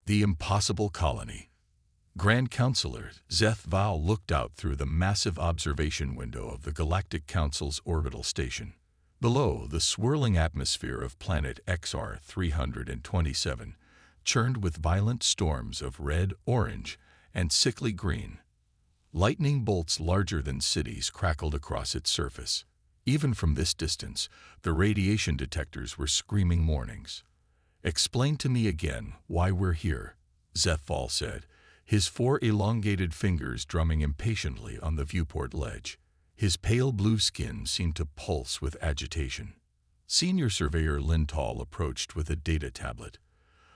The impossible colony. Grand Counselor Zeth-Val looked out through the massive observation window of the Galactic Council's orbital station. Below, the swirling atmosphere of planet XR 327 churned with violent storms of red, orange, and sickly green. Lightning bolts larger than cities crackled across its surface. Even from this distance, the radiation detectors were screaming warnings. "Explain to me again why we're here," Zeth-Val said, his four elongated fingers drumming impatiently on the viewport ledge. His pale blue skin seemed to pulse with agitation. Senior Surveyor Lintal approached with a data tablet.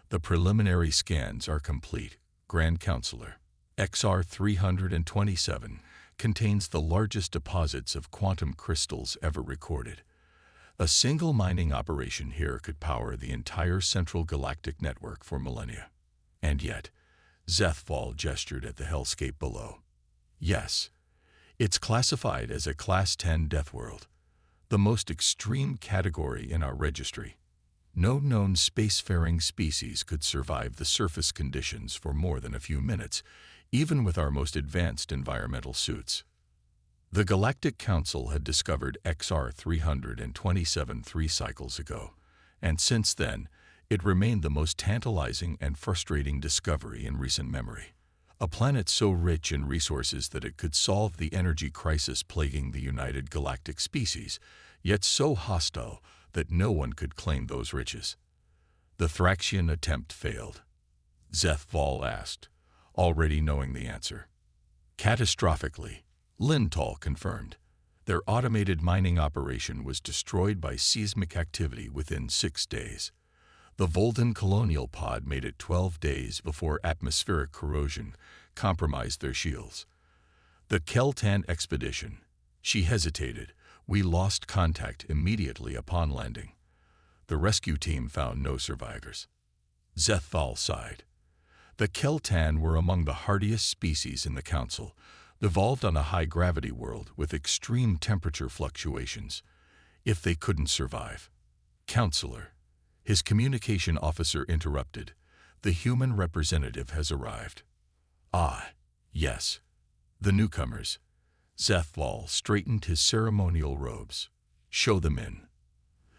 "The preliminary scans are complete, Grand Counselor. XR 327 contains the largest deposits of quantum crystals ever recorded. A single mining operation here could power the entire central galactic network for millennia. And yet," Zeth-Val gestured at the hellscape below. "Yes, it's classified as a Class 10 Deathworld, the most extreme category in our registry. No known spacefaring species could survive the surface conditions for more than a few minutes, even with our most advanced environmental suits." The Galactic Council had discovered XR 327 3 cycles ago, and since then, it remained the most tantalizing and frustrating discovery in recent memory. A planet so rich in resources that it could solve the energy crisis plaguing the United Galactic Species, yet so hostile that no one could claim those riches. The Thraxian attempt failed. Zeth-Val asked, already knowing the answer. "Catastrophically," Lintal confirmed. "Their automated mining operation was destroyed by seismic activity within 6 days. The Volden colonial pod made it 12 days before atmospheric corrosion compromised their shields. The Keltan expedition," she hesitated, "we lost contact immediately upon landing. The rescue team found no survivors." Zeth-Val sighed. "The Keltan were among the hardiest species in the Council, evolved on a high-gravity world with extreme temperature fluctuations. If they couldn't survive—" "Counselor," his communication officer interrupted, "the human representative has arrived." "Ah, yes. The newcomers." Zeth-Val straightened his ceremonial robes. "Show them in."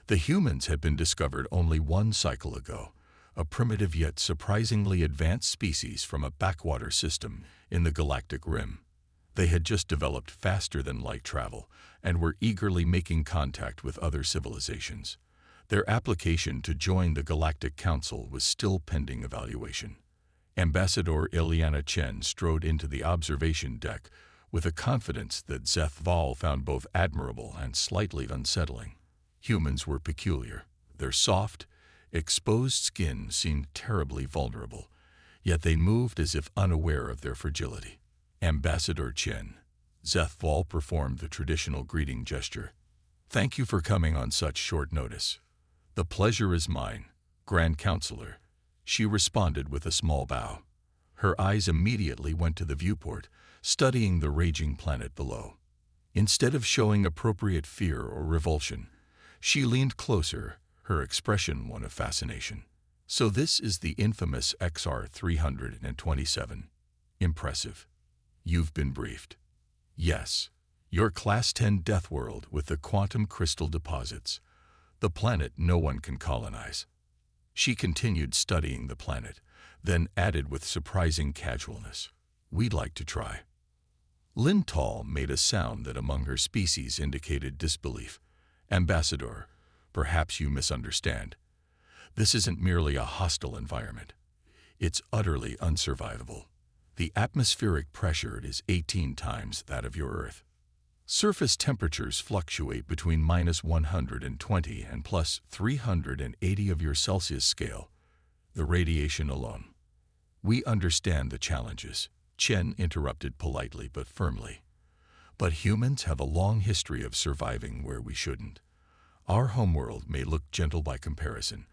The humans had been discovered only 1 cycle ago, a primitive yet surprisingly advanced species from a backwater system in the galactic rim. They had just developed faster than light travel and were eagerly making contact with other civilizations. Their application to join the Galactic Council was still pending evaluation. Ambassador Ileana Chen strode into the observation deck with a confidence that Zeth-Val found both admirable and slightly unsettling. Humans were peculiar. Their soft, exposed skin seemed terribly vulnerable, yet they moved as if unaware of their fragility. "Ambassador Chen," Zeth-Val performed the traditional greeting gesture. "Thank you for coming on such short notice." "The pleasure is mine, Grand Counselor," she responded with a small bow. Her eyes immediately went to the viewport, studying the raging planet below. Instead of showing appropriate fear or revulsion, she leaned closer, her expression one of fascination. "So this is the infamous XR 327. Impressive. You've been briefed." "Yes. Your Class 10 Deathworld with the quantum crystal deposits. The planet no one can colonize." She continued studying the planet, then added with surprising casualness, "We'd like to try." Lintal made a sound that among her species indicated disbelief. "Ambassador, perhaps you misunderstand. This isn't merely a hostile environment. It's utterly unsurvivable. The atmospheric pressure is 18 times that of your Earth. Surface temperatures fluctuate between -120 and +380 of your Celsius scale. The radiation alone." "We understand the challenges," Chen interrupted politely but firmly. "But humans have a long history of surviving where we shouldn't. Our homeworld may look gentle by comparison,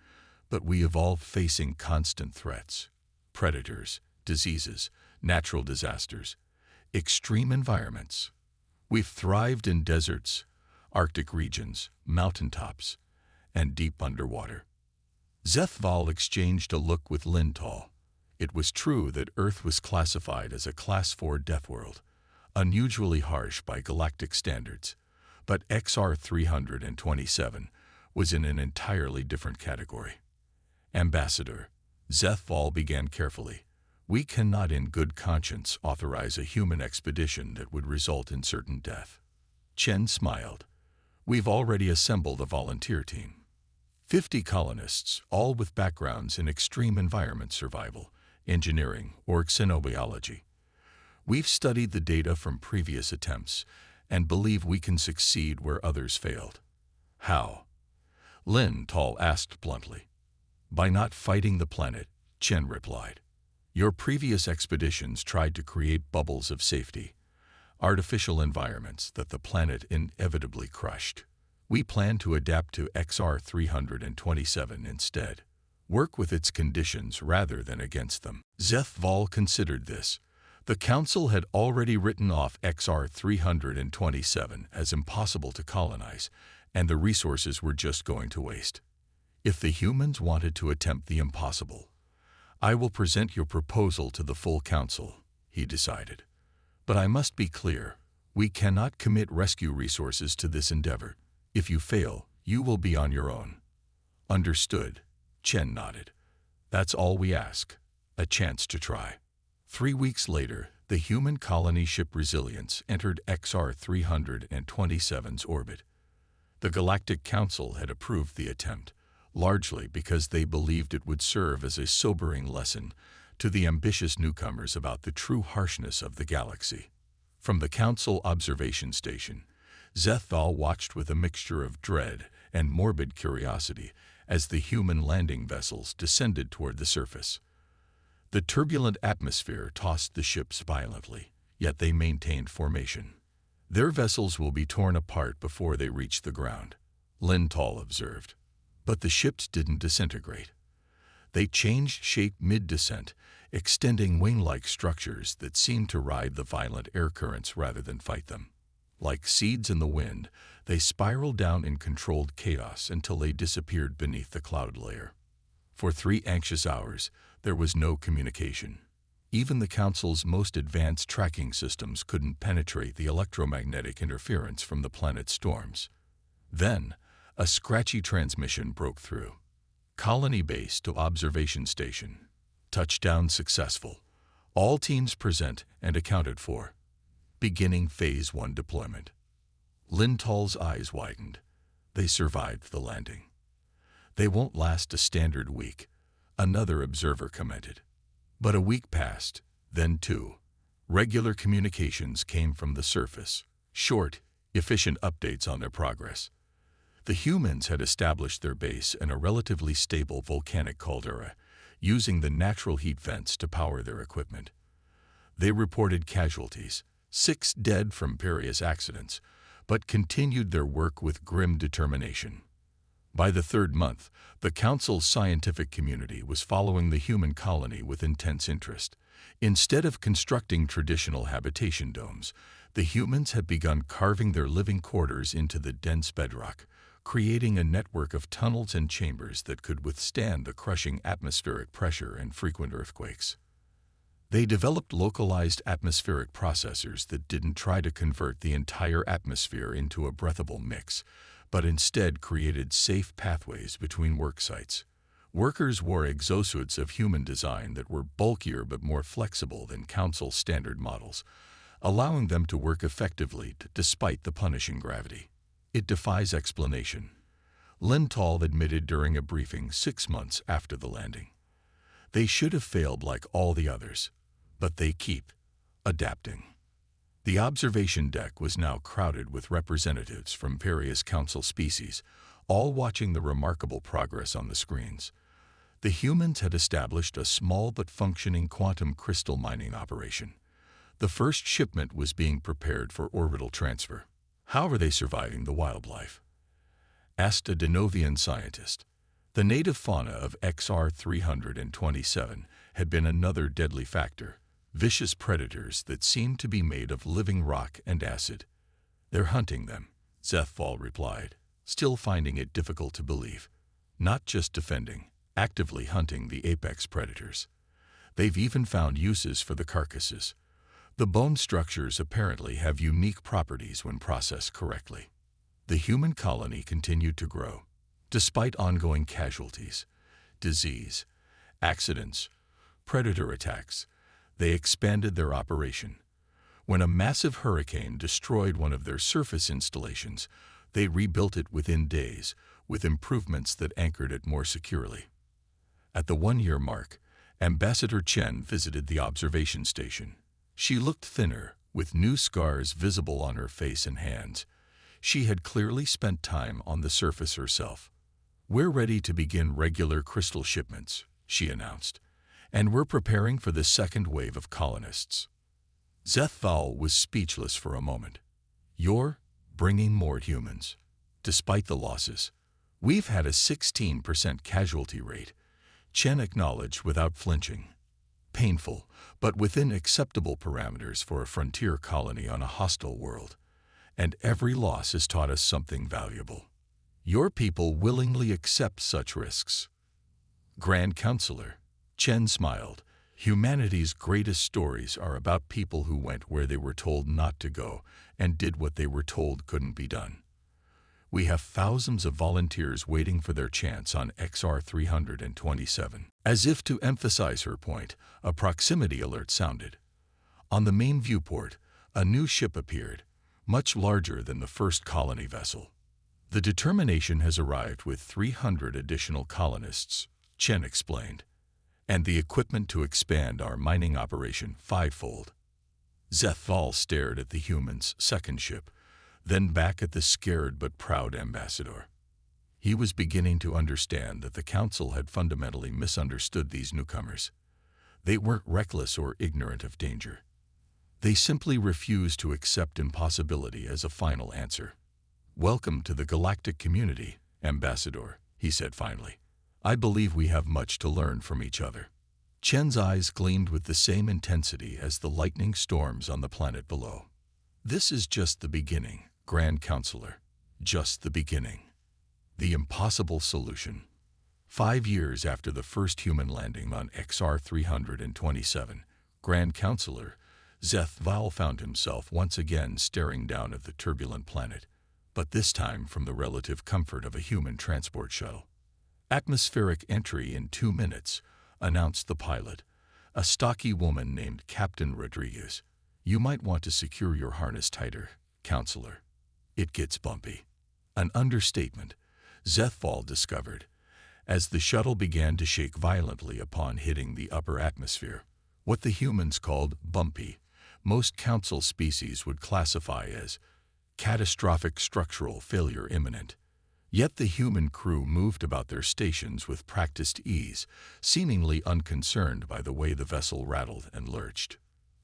but we evolved facing constant threats: predators, diseases, natural disasters, extreme environments. We've thrived in deserts, Arctic regions, mountaintops, and deep underwater." Zeth-Val exchanged a look with Lintal. It was true that Earth was classified as a Class 4 Deathworld, unusually harsh by galactic standards, but XR 327 was in an entirely different category. Ambassador, Zethval began carefully. We cannot in good conscience authorize a human expedition that would result in certain death. Chen smiled. We've already assembled a volunteer team. 50 colonists, all with backgrounds in extreme environment survival, engineering, or xenobiology. We've studied the data from previous attempts and believe we can succeed where others failed. How? Lin Tal asked bluntly. By not fighting the planet, Chen replied. Your previous expeditions tried to create bubbles of safety, artificial environments that the planet inevitably crushed. We plan to adapt to XR 327 instead, work with its conditions rather than against them. Zethval considered this. The Council had already written off XR 327 as impossible to colonize, and the resources were just going to waste. If the humans wanted to attempt the impossible, I will present your proposal to the full Council, he decided. But I must be clear, we cannot commit rescue resources to this endeavor. If you fail, you will be on your own. Understood, Chen nodded. That's all we ask, a chance to try. 3 weeks later, the human colony ship Resilience entered XR 327's orbit. The Galactic Council had approved the attempt, largely because they believed it would serve as a sobering lesson to the ambitious newcomers about the true harshness of the galaxy. From the Council observation station, Zethval watched with a mixture of dread and morbid curiosity as the human landing vessels descended toward the surface. The turbulent atmosphere tossed the ships violently, yet they maintained formation. Their vessels will be torn apart before they reach the ground, Lin Tal observed. But the ships didn't disintegrate. They changed shape mid-descent, extending wing-like structures that seemed to ride the violent air currents rather than fight them. Like seeds in the wind, they spiraled down in controlled chaos until they disappeared beneath the cloud layer. For 3 anxious hours, there was no communication. Even the Council's most advanced tracking systems couldn't penetrate the electromagnetic interference from the planet's storms. Then, a scratchy transmission broke through. Colony base to observation station. Touchdown successful. All teams present and accounted for. Beginning Phase 1 deployment. Lin Tal's eyes widened. They survived the landing. They won't last a standard week, another observer commented. But a week passed, then 2. Regular communications came from the surface, short, efficient updates on their progress. The humans had established their base in a relatively stable volcanic caldera, using the natural heat vents to power their equipment. They reported casualties, 6 dead from various accidents, but continued their work with grim determination. By the 3rd month, the Council's scientific community was following the human colony with intense interest. Instead of constructing traditional habitation domes, the humans had begun carving their living quarters into the dense bedrock, creating a network of tunnels and chambers that could withstand the crushing atmospheric pressure and frequent earthquakes. They developed localized atmospheric processors that didn't try to convert the entire atmosphere into a breathable mix, but instead created safe pathways between work sites. Workers wore exosuits of human design that were bulkier but more flexible than Council standard models, allowing them to work effectively despite the punishing gravity. It defies explanation, Lin Tal admitted during a briefing 6 months after the landing. They should have failed like all the others, but they keep adapting. The observation deck was now crowded with representatives from various Council species, all watching the remarkable progress on the screens. The humans had established a small but functioning quantum crystal mining operation. The first shipment was being prepared for orbital transfer. How are they surviving the wildlife? Asked a Denovian scientist. The native fauna of XR 327 had been another deadly factor, vicious predators that seemed to be made of living rock and acid. They're hunting them, Zethval replied, still finding it difficult to believe. Not just defending, actively hunting the apex predators. They've even found uses for the carcasses. The bone structures apparently have unique properties when processed correctly. The human colony continued to grow. Despite ongoing casualties, disease, accidents, predator attacks, they expanded their operation. When a massive hurricane destroyed one of their surface installations, they rebuilt it within days, with improvements that anchored it more securely. At the one-year mark, Ambassador Chen visited the observation station. She looked thinner, with new scars visible on her face and hands. She had clearly spent time on the surface herself. "We're ready to begin regular crystal shipments," she announced, "and we're preparing for the second wave of colonists." Zethval was speechless for a moment. "You're bringing more humans. Despite the losses, we've had a 16% casualty rate," Chen acknowledged without flinching. "Painful, but within acceptable parameters for a frontier colony on a hostile world. And every loss has taught us something valuable. Your people willingly accept such risks." "Grand Counselor," Chen smiled, "humanity's greatest stories are about people who went where they were told not to go and did what they were told couldn't be done. We have thousands of volunteers waiting for their chance on XR 327. As if to emphasize her point, a proximity alert sounded. On the main viewport, a new ship appeared, much larger than the first colony vessel. "The Determination has arrived with 300 additional colonists," Chen explained, "and the equipment to expand our mining operation fivefold." Zethval stared at the human's second ship, then back at the scared but proud ambassador. He was beginning to understand that the Council had fundamentally misunderstood these newcomers. They weren't reckless or ignorant of danger. They simply refused to accept impossibility as a final answer. "Welcome to the galactic community, Ambassador," he said finally. "I believe we have much to learn from each other." Chen's eyes gleamed with the same intensity as the lightning storms on the planet below. "This is just the beginning, Grand Counselor. Just the beginning. The impossible solution." 5 years after the first human landing on XR 327, Grand Counselor Zethval found himself once again staring down at the turbulent planet, but this time from the relative comfort of a human transport shuttle. "Atmospheric entry in 2 minutes," announced the pilot, a stocky woman named Captain Rodriguez. "You might want to secure your harness tighter, Counselor. It gets bumpy." An understatement, Zethval discovered, as the shuttle began to shake violently upon hitting the upper atmosphere. What the humans called bumpy, most Council species would classify as catastrophic structural failure imminent. Yet the human crew moved about their stations with practiced ease, seemingly unconcerned by the way the vessel rattled and lurched.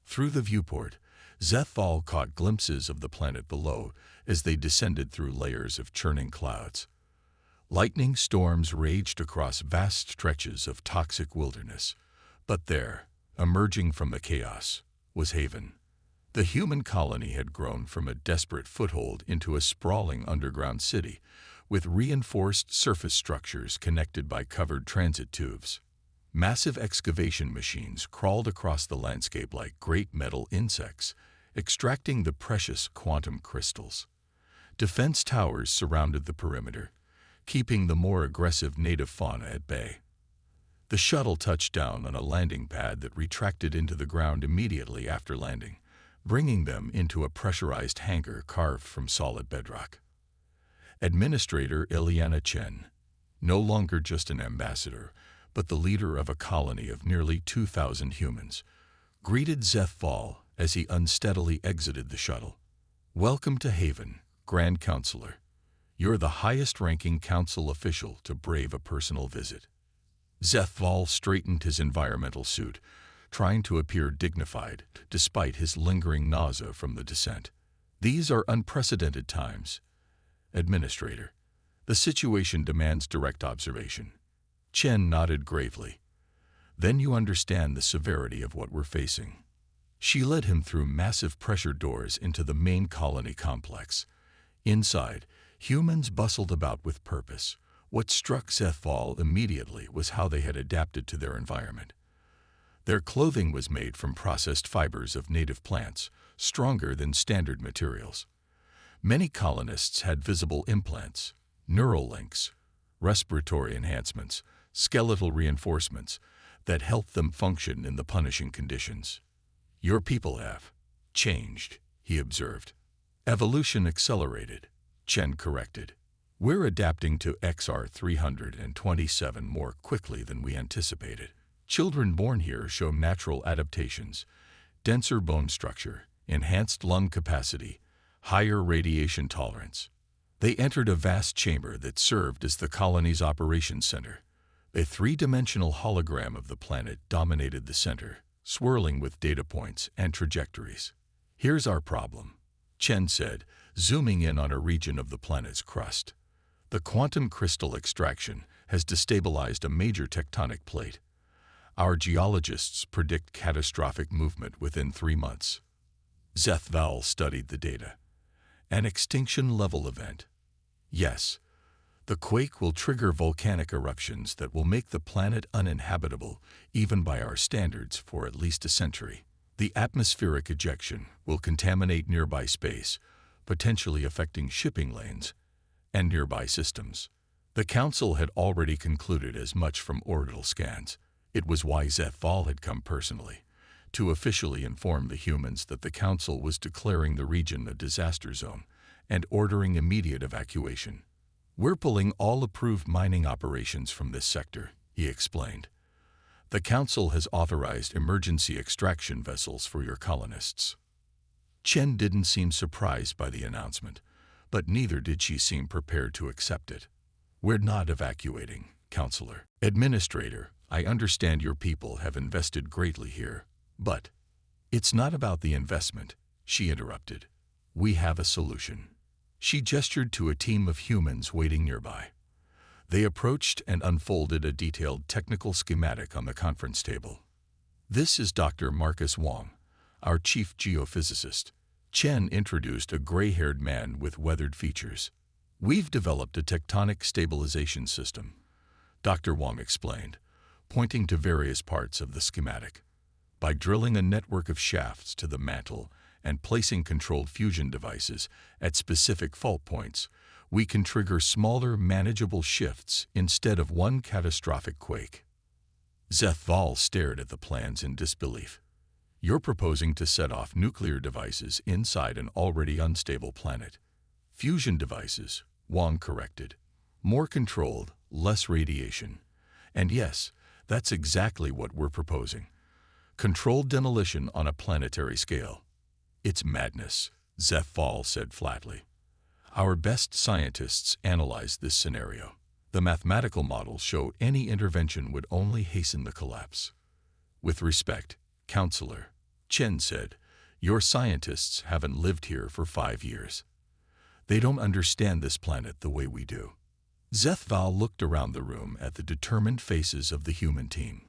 Through the viewport, Zethval caught glimpses of the planet below as they descended through layers of churning clouds. Lightning storms raged across vast stretches of toxic wilderness, but there, emerging from the chaos, was haven. The human colony had grown from a desperate foothold into a sprawling underground city, with reinforced surface structures connected by covered transit tubes. Massive excavation machines crawled across the landscape like great metal insects, extracting the precious quantum crystals. Defense towers surrounded the perimeter, keeping the more aggressive native fauna at bay. The shuttle touched down on a landing pad that retracted into the ground immediately after landing, bringing them into a pressurized hangar carved from solid bedrock. Administrator Ileana Chen, no longer just an ambassador, but the leader of a colony of nearly 2,000 humans, greeted Zethval as he unsteadily exited the shuttle. "Welcome to Haven, Grand Counselor. You're the highest-ranking council official to brave a personal visit." Zethval straightened his environmental suit, trying to appear dignified despite his lingering nausea from the descent. "These are unprecedented times, Administrator. The situation demands direct observation." Chen nodded gravely. "Then you understand the severity of what we're facing." She led him through massive pressure doors into the main colony complex. Inside, humans bustled about with purpose. What struck Zethval immediately was how they had adapted to their environment. Their clothing was made from processed fibers of native plants, stronger than standard materials. Many colonists had visible implants, neural links, respiratory enhancements, skeletal reinforcements that helped them function in the punishing conditions. "Your people have changed," he observed. "Evolution accelerated," Chen corrected. "We're adapting to XR 327 more quickly than we anticipated. Children born here show natural adaptations, denser bone structure, enhanced lung capacity, higher radiation tolerance." They entered a vast chamber that served as the colony's operations center. A three-dimensional hologram of the planet dominated the center, swirling with data points and trajectories. "Here's our problem," Chen said, zooming in on a region of the planet's crust. "The quantum crystal extraction has destabilized a major tectonic plate. Our geologists predict catastrophic movement within 3 months." Zeth Vowell studied the data. "An extinction-level event." "Yes. The quake will trigger volcanic eruptions that will make the planet uninhabitable, even by our standards, for at least a century. The atmospheric ejection will contaminate nearby space, potentially affecting shipping lanes and nearby systems." The Council had already concluded as much from orbital scans. It was why Zeth Vowell had come personally, to officially inform the humans that the Council was declaring the region a disaster zone and ordering immediate evacuation. "We're pulling all approved mining operations from this sector," he explained. "The Council has authorized emergency extraction vessels for your colonists." Chen didn't seem surprised by the announcement, but neither did she seem prepared to accept it. "We're not evacuating, Counselor. Administrator, I understand your people have invested greatly here, but—" "It's not about the investment," she interrupted. "We have a solution." She gestured to a team of humans waiting nearby. They approached and unfolded a detailed technical schematic on the conference table. "This is Dr. Marcus Wong, our chief geophysicist." Chen introduced a gray-haired man with weathered features. "We've developed a tectonic stabilization system," Dr. Wong explained, pointing to various parts of the schematic. "By drilling a network of shafts to the mantle and placing controlled fusion devices at specific fault points, we can trigger smaller, manageable shifts instead of one catastrophic quake." Zeth Vowell stared at the plans in disbelief. "You're proposing to set off nuclear devices inside an already unstable planet." "Fusion devices," Wong corrected. "More controlled, less radiation. And yes, that's exactly what we're proposing. Controlled demolition on a planetary scale." "It's madness," Zeth Vowell said flatly. "Our best scientists analyzed this scenario. The mathematical models show any intervention would only hasten the collapse." "With respect, Counselor," Chen said, "your scientists haven't lived here for 5 years. They don't understand this planet the way we do." Zeth Vowell looked around the room at the determined faces of the human team.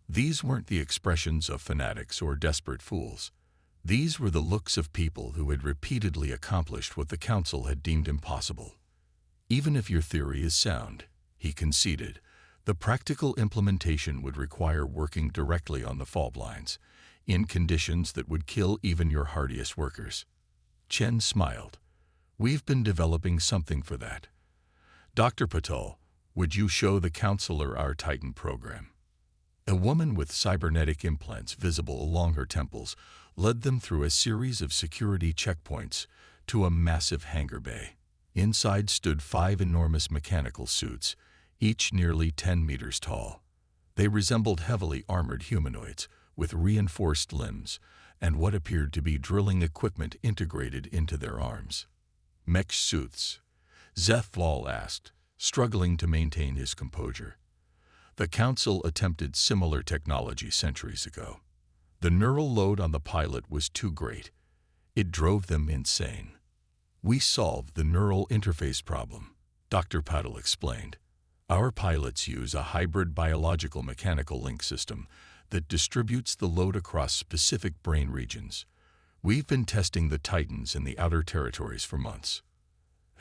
These weren't the expressions of fanatics or desperate fools. These were the looks of people who had repeatedly accomplished what the Council had deemed impossible. "Even if your theory is sound," he conceded, "the practical implementation would require working directly on the fault lines, in conditions that would kill even your hardiest workers." Chen smiled. "We've been developing something for that. Dr. Patel, would you show the Counselor our Titan program?" A woman with cybernetic implants visible along her temples led them through a series of security checkpoints to a massive hangar bay. Inside stood 5 enormous mechanical suits, each nearly 10 meters tall. They resembled heavily armored humanoids with reinforced limbs and what appeared to be drilling equipment integrated into their arms. "Mech suits?" Zeth Vowell asked, struggling to maintain his composure. "The Council attempted similar technology centuries ago. The neural load on the pilot was too great. It drove them insane. We solved the neural interface problem," Dr. Patel explained. "Our pilots use a hybrid biological-mechanical link system that distributes the load across specific brain regions. We've been testing the Titans in the outer territories for months."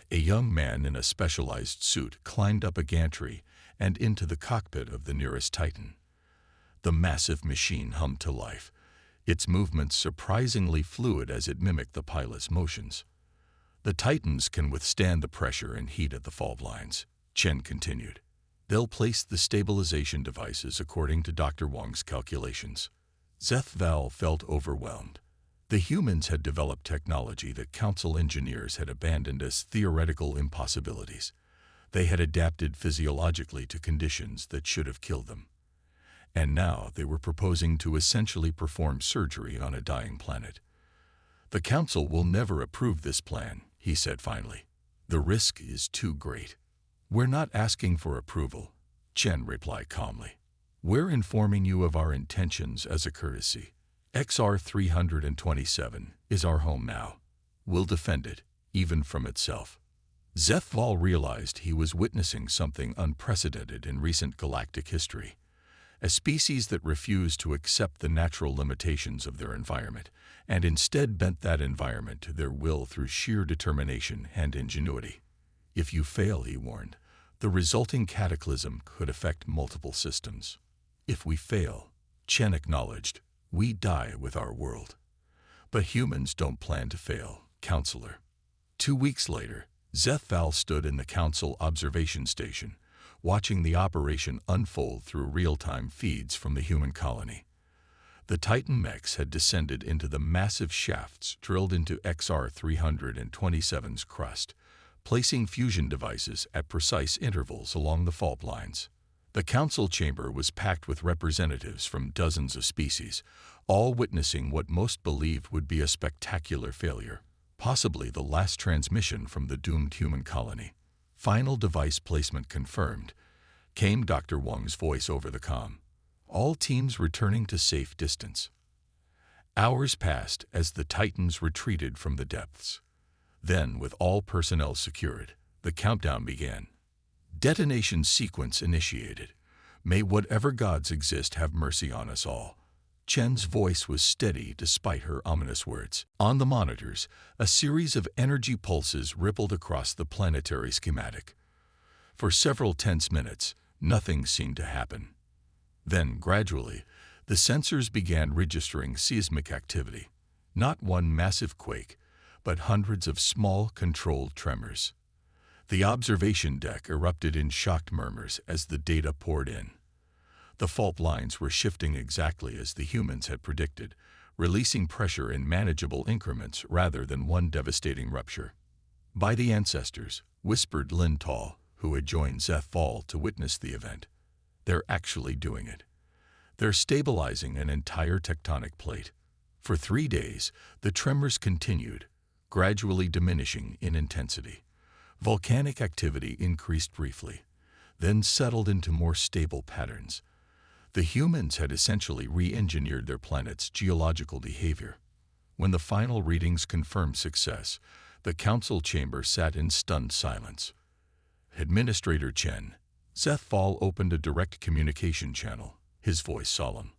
A young man in a specialized suit climbed up a gantry and into the cockpit of the nearest Titan. The massive machine hummed to life, its movements surprisingly fluid as it mimicked the pilot's motions. "The Titans can withstand the pressure and heat at the fault lines," Chen continued. "They'll place the stabilization devices according to Dr. Wang's calculations." Zeth Val felt overwhelmed. The humans had developed technology that Council engineers had abandoned as theoretical impossibilities. They had adapted physiologically to conditions that should have killed them. And now they were proposing to essentially perform surgery on a dying planet. "The Council will never approve this plan," he said finally. "The risk is too great." "We're not asking for approval," Chen replied calmly. "We're informing you of our intentions as a courtesy. XR 327 is our home now. We'll defend it, even from itself." Zeth Val realized he was witnessing something unprecedented in recent galactic history. A species that refused to accept the natural limitations of their environment, and instead bent that environment to their will through sheer determination and ingenuity. "If you fail," he warned, "the resulting cataclysm could affect multiple systems." "If we fail," Chen acknowledged, "we die with our world." "But humans don't plan to fail, Counselor." 2 weeks later, Zeth Val stood in the Council observation station, watching the operation unfold through real-time feeds from the human colony. The Titan mechs had descended into the massive shafts drilled into XR 327's crust, placing fusion devices at precise intervals along the fault lines. The Council chamber was packed with representatives from dozens of species, all witnessing what most believed would be a spectacular failure, possibly the last transmission from the doomed human colony. "Final device placement confirmed," came Dr. Wang's voice over the comm. "All teams returning to safe distance." Hours passed as the Titans retreated from the depths. Then, with all personnel secured, the countdown began. "Detonation sequence initiated. May whatever gods exist have mercy on us all." Chen's voice was steady despite her ominous words. On the monitors, a series of energy pulses rippled across the planetary schematic. For several tense minutes, nothing seemed to happen. Then, gradually, the sensors began registering seismic activity. Not one massive quake, but hundreds of small, controlled tremors. The observation deck erupted in shocked murmurs as the data poured in. The fault lines were shifting exactly as the humans had predicted, releasing pressure in manageable increments rather than one devastating rupture. "By the ancestors," whispered Lin Tall, who had joined Zeth Val to witness the event. "They're actually doing it. They're stabilizing an entire tectonic plate." For 3 days, the tremors continued, gradually diminishing in intensity. Volcanic activity increased briefly, then settled into more stable patterns. The humans had essentially re-engineered their planet's geological behavior. When the final readings confirmed success, the Council chamber sat in stunned silence. "Administrator Chen," Zeth Val opened a direct communication channel, his voice solemn.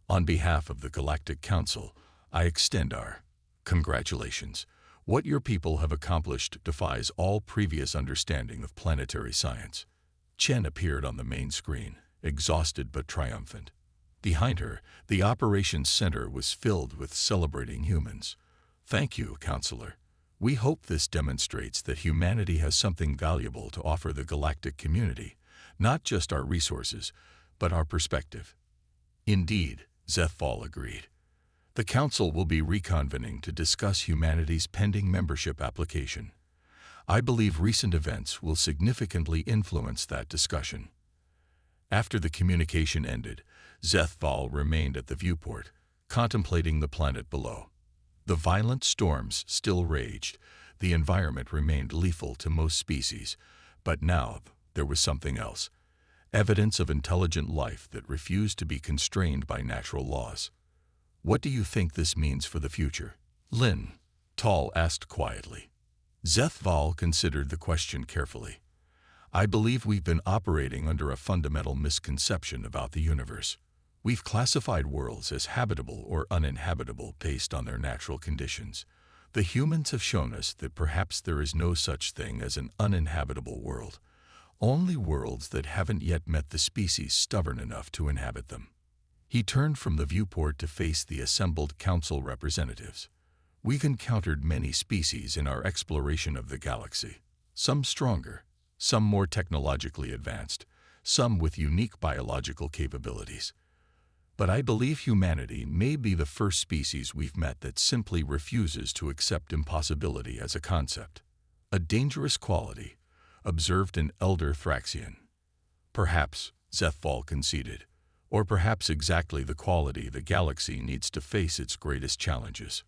"On behalf of the Galactic Council, I extend our congratulations. What your people have accomplished defies all previous understanding of planetary science." Chen appeared on the main screen, exhausted but triumphant. Behind her, the operations center was filled with celebrating humans. "Thank you, Counselor. We hope this demonstrates that humanity has something valuable to offer the galactic community, not just our resources, but our perspective." "Indeed," Zeth Val agreed. "The Council will be reconvening to discuss humanity's pending membership application. I believe recent events will significantly influence that discussion." After the communication ended, Zeth Val remained at the viewport, contemplating the planet below. The violent storms still raged. The environment remained lethal to most species, but now there was something else. Evidence of intelligent life that refused to be constrained by natural laws. "What do you think this means for the future?" Lin Tall asked quietly. Zeth Val considered the question carefully. "I believe we've been operating under a fundamental misconception about the universe. We've classified worlds as habitable or uninhabitable based on their natural conditions. The humans have shown us that perhaps there is no such thing as an uninhabitable world, only worlds that haven't yet met the species stubborn enough to inhabit them." He turned from the viewport to face the assembled council representatives. We've encountered many species in our exploration of the galaxy, some stronger, some more technologically advanced, some with unique biological capabilities. But I believe humanity may be the first species we've met that simply refuses to accept impossibility as a concept. A dangerous quality, observed in Elder Thraxian. Perhaps, Zethval conceded, or perhaps exactly the quality the galaxy needs to face its greatest challenges.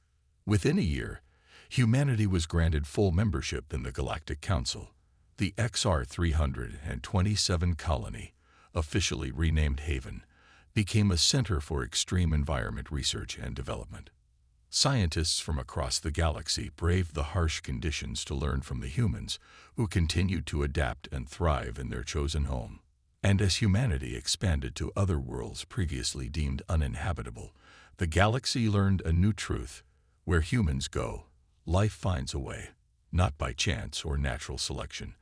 Within a year, humanity was granted full membership in the Galactic Council. The XR-327 colony, officially renamed Haven, became a center for extreme environment research and development. Scientists from across the galaxy braved the harsh conditions to learn from the humans, who continued to adapt and thrive in their chosen home. And as humanity expanded to other worlds previously deemed uninhabitable, the galaxy learned a new truth: where humans go, life finds a way, not by chance or natural selection,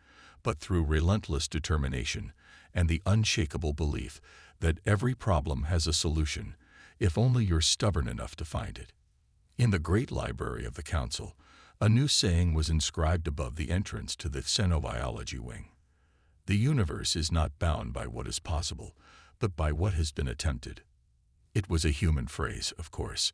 but through relentless determination and the unshakable belief that every problem has a solution, if only you're stubborn enough to find it. In the great library of the Council, a new saying was inscribed above the entrance to the xenobiology wing. The universe is not bound by what is possible, but by what has been attempted. It was a human phrase, of course,